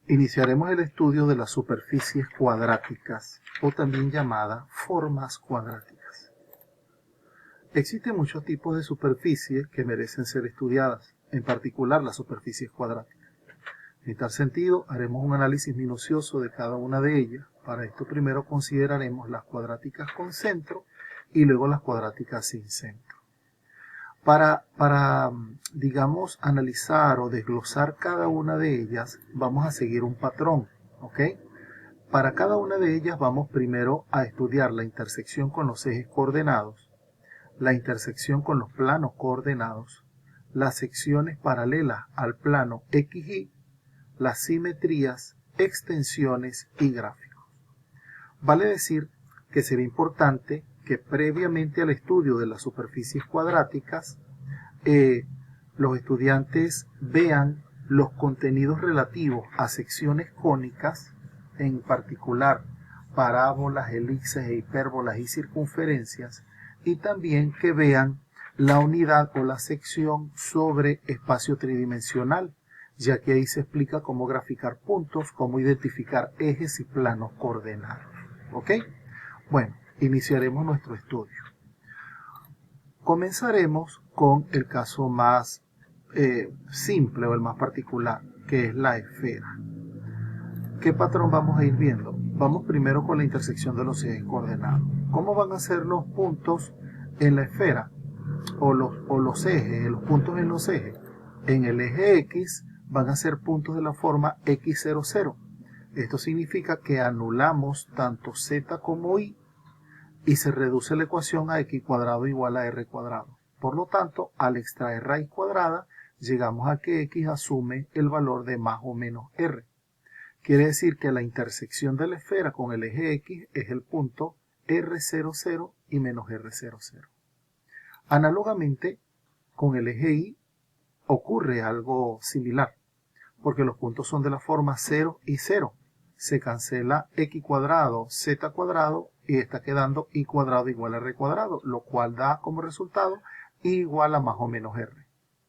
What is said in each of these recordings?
Iniciaremos el estudio de las superficies cuadráticas o también llamadas formas cuadráticas. Existen muchos tipos de superficies que merecen ser estudiadas, en particular las superficies cuadráticas. En tal sentido, haremos un análisis minucioso de cada una de ellas. Para esto primero consideraremos las cuadráticas con centro y luego las cuadráticas sin centro. Para digamos, analizar o desglosar cada una de ellas, vamos a seguir un patrón, ¿ok? Para cada una de ellas vamos primero a estudiar la intersección con los ejes coordenados, la intersección con los planos coordenados, las secciones paralelas al plano XY, las simetrías, extensiones y gráficos. Vale decir que será importante que previamente al estudio de las superficies cuadráticas, los estudiantes vean los contenidos relativos a secciones cónicas, en particular parábolas, elipses, hipérbolas y circunferencias, y también que vean la unidad o la sección sobre espacio tridimensional, ya que ahí se explica cómo graficar puntos, cómo identificar ejes y planos coordenados. ¿Ok? Bueno, iniciaremos nuestro estudio. Comenzaremos con el caso más simple o el más particular, que es la esfera. ¿Qué patrón vamos a ir viendo? Vamos primero con la intersección de los ejes coordenados. ¿Cómo van a ser los puntos en la esfera? O los ejes, los puntos en los ejes. En el eje X van a ser puntos de la forma X00. Esto significa que anulamos tanto Z como Y y se reduce la ecuación a x cuadrado igual a r cuadrado. Por lo tanto, al extraer raíz cuadrada, llegamos a que x asume el valor de más o menos r. Quiere decir que la intersección de la esfera con el eje x es el punto r00 y menos r00. Análogamente, con el eje y ocurre algo similar, porque los puntos son de la forma 0 y 0. Se cancela x cuadrado, z cuadrado, y está quedando y cuadrado igual a r cuadrado, lo cual da como resultado y igual a más o menos r.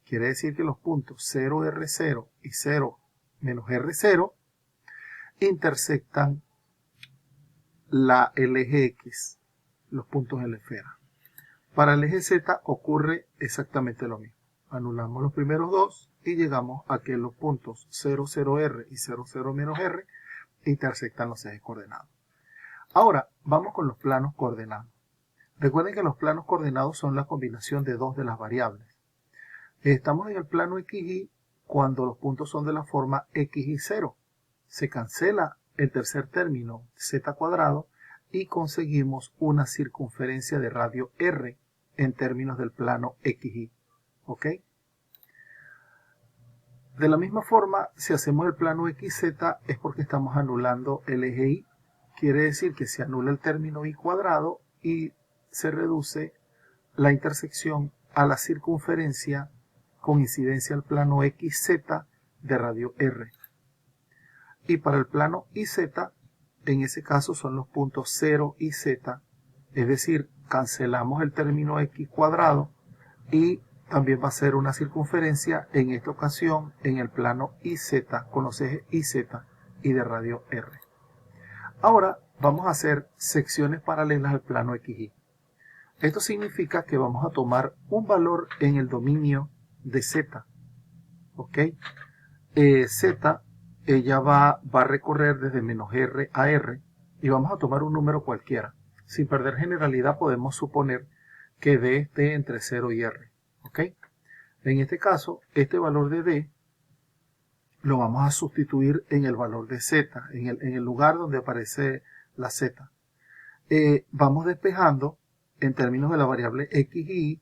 Quiere decir que los puntos 0r0 y 0 menos r0 intersectan el eje x, los puntos en la esfera. Para el eje z ocurre exactamente lo mismo. Anulamos los primeros dos y llegamos a que los puntos 00r y 00 menos r intersectan los ejes coordenados. Ahora, vamos con los planos coordenados. Recuerden que los planos coordenados son la combinación de dos de las variables. Estamos en el plano XY cuando los puntos son de la forma XY0. Se cancela el tercer término, z cuadrado, y conseguimos una circunferencia de radio r en términos del plano XY. ¿Ok? De la misma forma, si hacemos el plano XZ es porque estamos anulando el eje Y. Quiere decir que se anula el término y cuadrado y se reduce la intersección a la circunferencia con incidencia al plano XZ de radio R. Y para el plano IZ, en ese caso son los puntos 0 y Z, es decir, cancelamos el término X cuadrado y también va a ser una circunferencia, en esta ocasión en el plano IZ, con los ejes IZ y de radio R. Ahora vamos a hacer secciones paralelas al plano XY. Esto significa que vamos a tomar un valor en el dominio de Z. ¿Ok? Z, ella va a recorrer desde menos R a R y vamos a tomar un número cualquiera. Sin perder generalidad podemos suponer que D esté entre 0 y R. ¿Ok? En este caso, este valor de D lo vamos a sustituir en el valor de Z, en el lugar donde aparece la Z. Vamos despejando en términos de la variable XY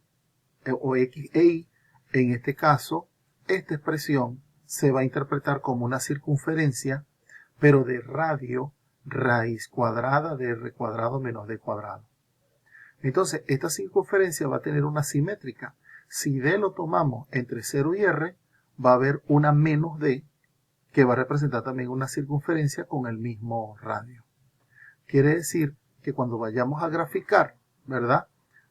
o XY. En este caso, esta expresión se va a interpretar como una circunferencia, pero de radio raíz cuadrada de r cuadrado menos d cuadrado. Entonces, esta circunferencia va a tener una simétrica. Si d lo tomamos entre 0 y r, va a haber una menos d, que va a representar también una circunferencia con el mismo radio. Quiere decir que cuando vayamos a graficar, ¿verdad?,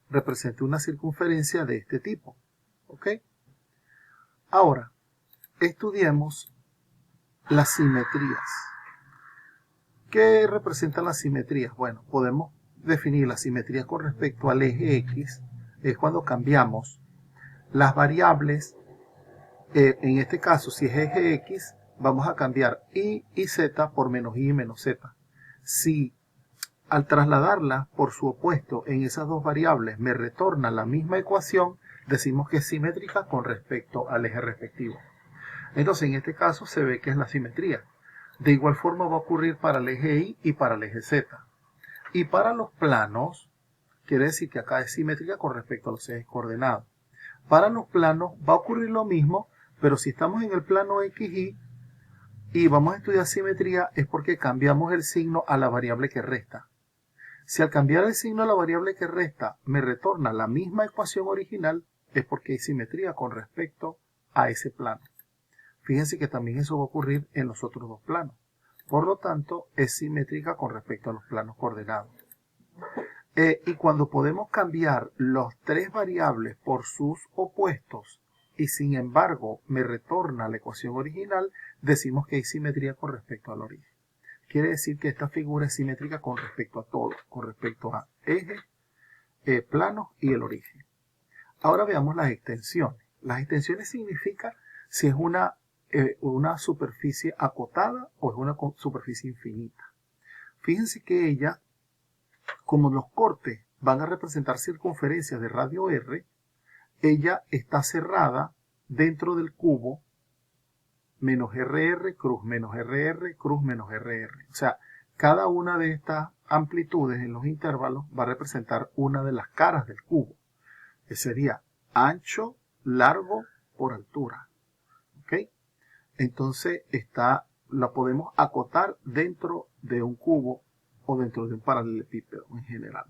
represente una circunferencia de este tipo. ¿Ok? Ahora, estudiemos las simetrías. ¿Qué representan las simetrías? Bueno, podemos definir la simetría con respecto al eje X. Es cuando cambiamos las variables. En este caso, si es eje X, vamos a cambiar Y y Z por menos Y y menos Z. Si al trasladarlas por su opuesto en esas dos variables me retorna la misma ecuación, decimos que es simétrica con respecto al eje respectivo. Entonces, en este caso se ve que es la simetría. De igual forma va a ocurrir para el eje Y y para el eje Z. Y para los planos, quiere decir que acá es simétrica con respecto a los ejes coordenados. Para los planos va a ocurrir lo mismo, pero si estamos en el plano XY y vamos a estudiar simetría, es porque cambiamos el signo a la variable que resta. Si al cambiar el signo a la variable que resta me retorna la misma ecuación original, es porque hay simetría con respecto a ese plano. Fíjense que también eso va a ocurrir en los otros dos planos. Por lo tanto, es simétrica con respecto a los planos coordenados. Y cuando podemos cambiar las tres variables por sus opuestos y sin embargo me retorna la ecuación original, decimos que hay simetría con respecto al origen. Quiere decir que esta figura es simétrica con respecto a todo, con respecto a eje, planos y el origen. Ahora veamos las extensiones. Las extensiones significa si es una superficie acotada o es una superficie infinita. Fíjense que ella, como los cortes van a representar circunferencias de radio R, ella está cerrada dentro del cubo menos RR, cruz menos RR, cruz menos RR. O sea, cada una de estas amplitudes en los intervalos va a representar una de las caras del cubo, que sería ancho, largo por altura. ¿Ok? Entonces la podemos acotar dentro de un cubo o dentro de un paralelepípedo en general.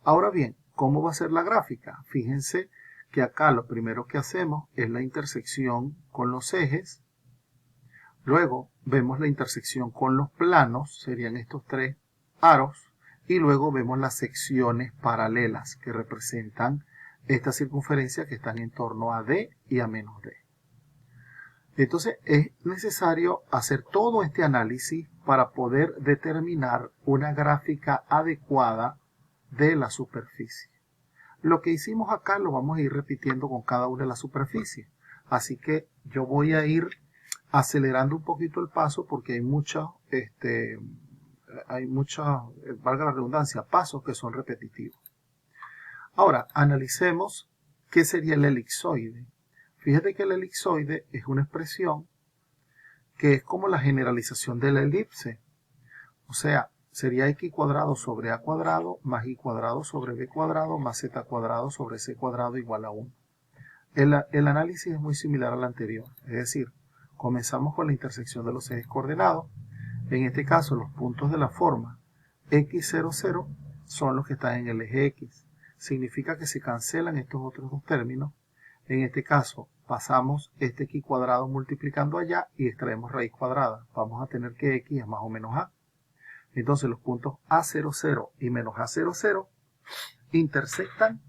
Ahora bien, ¿cómo va a ser la gráfica? Fíjense que acá lo primero que hacemos es la intersección con los ejes. Luego vemos la intersección con los planos, serían estos tres aros. Y luego vemos las secciones paralelas que representan estas circunferencias que están en torno a D y a menos D. Entonces es necesario hacer todo este análisis para poder determinar una gráfica adecuada de la superficie. Lo que hicimos acá lo vamos a ir repitiendo con cada una de las superficies. Así que yo voy a ir acelerando un poquito el paso porque hay muchos, valga la redundancia, pasos que son repetitivos. Ahora, analicemos qué sería el elipsoide. Fíjate que el elipsoide es una expresión que es como la generalización de la elipse. O sea, sería x cuadrado sobre a cuadrado más y cuadrado sobre b cuadrado más z cuadrado sobre c cuadrado igual a 1. El análisis es muy similar al anterior. Es decir, comenzamos con la intersección de los ejes coordenados. En este caso, los puntos de la forma x0, 0 son los que están en el eje x. Significa que se cancelan estos otros dos términos. En este caso, pasamos este x cuadrado multiplicando allá y extraemos raíz cuadrada. Vamos a tener que x es más o menos a. Entonces los puntos a0, 0 y menos a0, 0 intersectan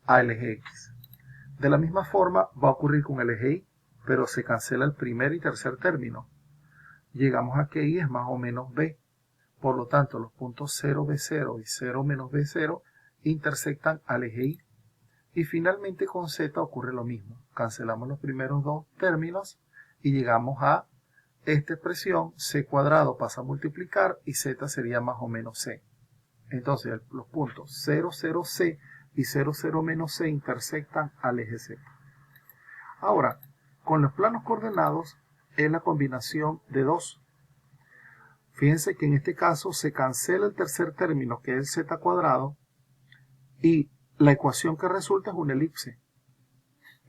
al eje x. De la misma forma va a ocurrir con el eje y, pero se cancela el primer y tercer término. Llegamos a que y es más o menos b. Por lo tanto, los puntos 0, b0 y 0 menos b0 intersectan al eje y. Y finalmente con z ocurre lo mismo. Cancelamos los primeros dos términos y llegamos a esta expresión. C cuadrado pasa a multiplicar y z sería más o menos c. Entonces los puntos 0, 0, c y 0, 0 menos c intersectan al eje z. Ahora, con los planos coordenados es la combinación de dos. Fíjense que en este caso se cancela el tercer término, que es el z cuadrado, y la ecuación que resulta es una elipse.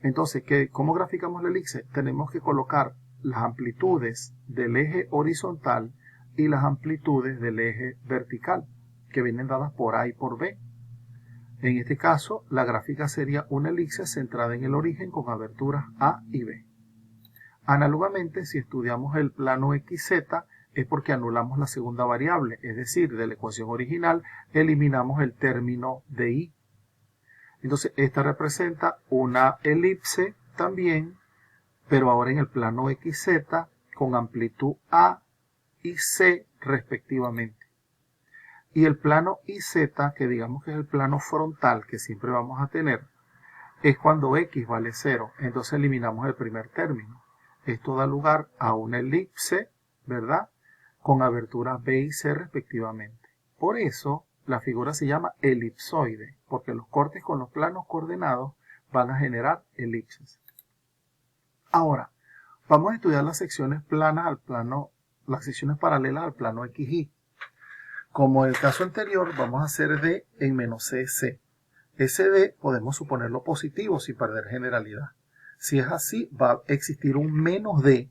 Entonces, ¿cómo graficamos la elipse? Tenemos que colocar las amplitudes del eje horizontal y las amplitudes del eje vertical, que vienen dadas por A y por B. En este caso, la gráfica sería una elipse centrada en el origen con aberturas A y B. Análogamente, si estudiamos el plano XZ, es porque anulamos la segunda variable, es decir, de la ecuación original eliminamos el término de Y. Entonces, esta representa una elipse también, pero ahora en el plano XZ con amplitud A y C respectivamente. Y el plano IZ, que digamos que es el plano frontal que siempre vamos a tener, es cuando X vale 0. Entonces eliminamos el primer término. Esto da lugar a una elipse, ¿verdad? Con aberturas B y C respectivamente. Por eso la figura se llama elipsoide, porque los cortes con los planos coordenados van a generar elipses. Ahora, vamos a estudiar las secciones planas al plano, las secciones paralelas al plano XY. Como en el caso anterior, vamos a hacer D en menos CC. Ese D podemos suponerlo positivo sin perder generalidad. Si es así, va a existir un menos D,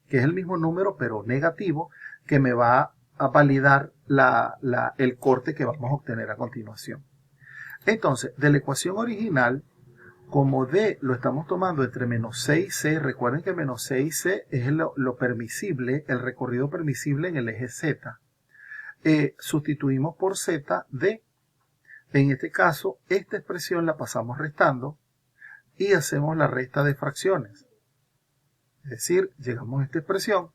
que es el mismo número pero negativo, que me va a validar el corte que vamos a obtener a continuación. Entonces, de la ecuación original, como D lo estamos tomando entre menos C y C, recuerden que menos C y C es lo permisible, el recorrido permisible en el eje Z. Sustituimos por Z D. En este caso, esta expresión la pasamos restando y hacemos la resta de fracciones. Es decir, llegamos a esta expresión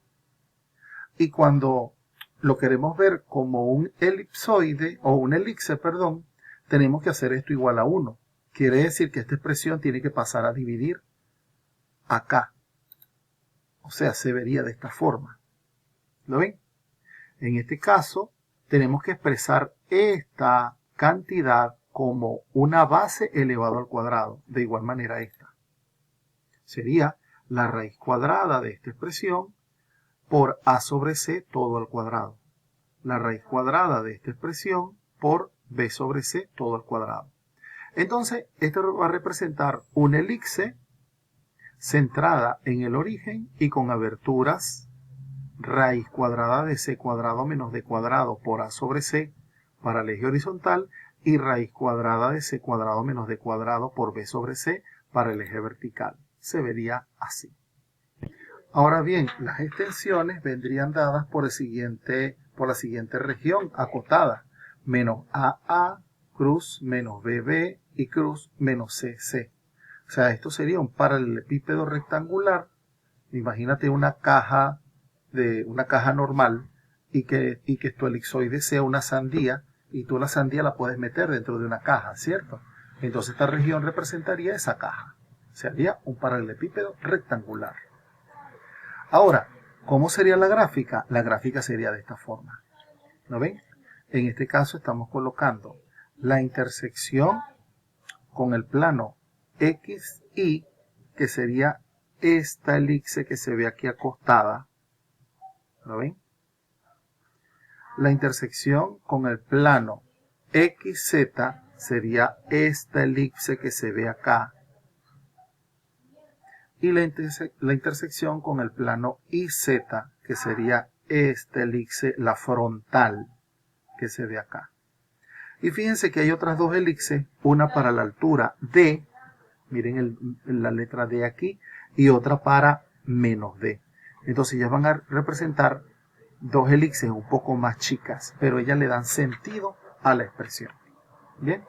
y cuando lo queremos ver como un elipsoide o un elipse, perdón, tenemos que hacer esto igual a 1. Quiere decir que esta expresión tiene que pasar a dividir acá. O sea, se vería de esta forma. ¿Lo ven? En este caso, tenemos que expresar esta cantidad como una base elevado al cuadrado. De igual manera esta. Sería la raíz cuadrada de esta expresión por A sobre C todo al cuadrado. La raíz cuadrada de esta expresión por B sobre C todo al cuadrado. Entonces, esto va a representar una elipse centrada en el origen y con aberturas raíz cuadrada de C cuadrado menos D cuadrado por A sobre C para el eje horizontal y raíz cuadrada de C cuadrado menos D cuadrado por B sobre C para el eje vertical. Se vería así. Ahora bien, las extensiones vendrían dadas por la siguiente región acotada. Menos AA, cruz, menos BB y cruz, menos CC. O sea, esto sería un paralelepípedo rectangular. Imagínate una caja normal y que tu elipsoide sea una sandía y tú la sandía la puedes meter dentro de una caja, ¿cierto? Entonces esta región representaría esa caja. Sería un paralelepípedo rectangular. Ahora, ¿cómo sería la gráfica? La gráfica sería de esta forma. ¿Lo ven? En este caso estamos colocando la intersección con el plano XY, que sería esta elipse que se ve aquí acostada. ¿Lo ven? La intersección con el plano XZ sería esta elipse que se ve acá. Y la intersección con el plano IZ, que sería esta elipse, la frontal, que se ve acá. Y fíjense que hay otras dos elipses, una para la altura D, miren la letra D aquí, y otra para menos D. Entonces ya van a representar dos elipses un poco más chicas, pero ellas le dan sentido a la expresión. Bien.